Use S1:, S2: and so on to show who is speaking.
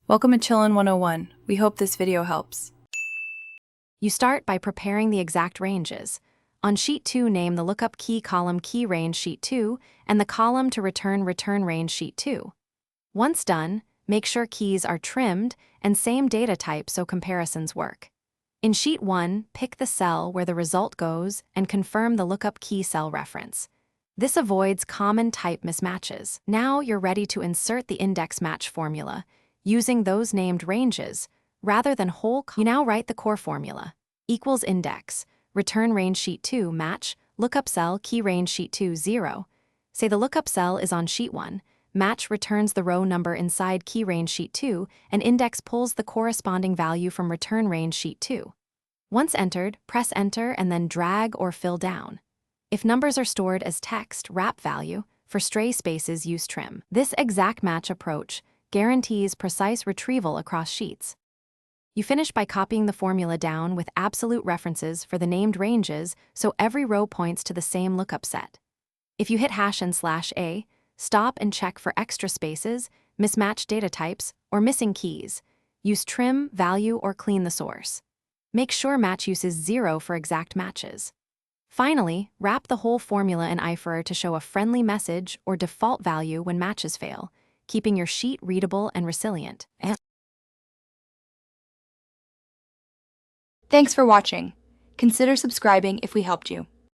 S1: Welcome to Chillin' 101. We hope this video helps.
S2: You start by preparing the exact ranges. On Sheet 2, name the lookup key column key range Sheet 2 and the column to return range Sheet 2. Once done, make sure keys are trimmed and same data type so comparisons work. In Sheet 1, pick the cell where the result goes and confirm the lookup key cell reference. This avoids common type mismatches. Now you're ready to insert the index match formula, using those named ranges, rather than whole. You now write the core formula, equals index, return range Sheet 2, match, lookup cell, key range Sheet 2, 0. Say the lookup cell is on Sheet 1, match returns the row number inside key range Sheet 2, and index pulls the corresponding value from return range Sheet 2. Once entered, press enter and then drag or fill down. If numbers are stored as text, wrap value. For stray spaces, use trim. This exact match approach guarantees precise retrieval across sheets. You finish by copying the formula down with absolute references for the named ranges so every row points to the same lookup set. If you hit hash and /a, stop and check for extra spaces, mismatched data types, or missing keys. Use trim, value, or clean the source. Make sure match uses 0 for exact matches. Finally, wrap the whole formula in IFR to show a friendly message or default value when matches fail, keeping your sheet readable and resilient.
S3: Thanks for watching. Consider subscribing if we helped you.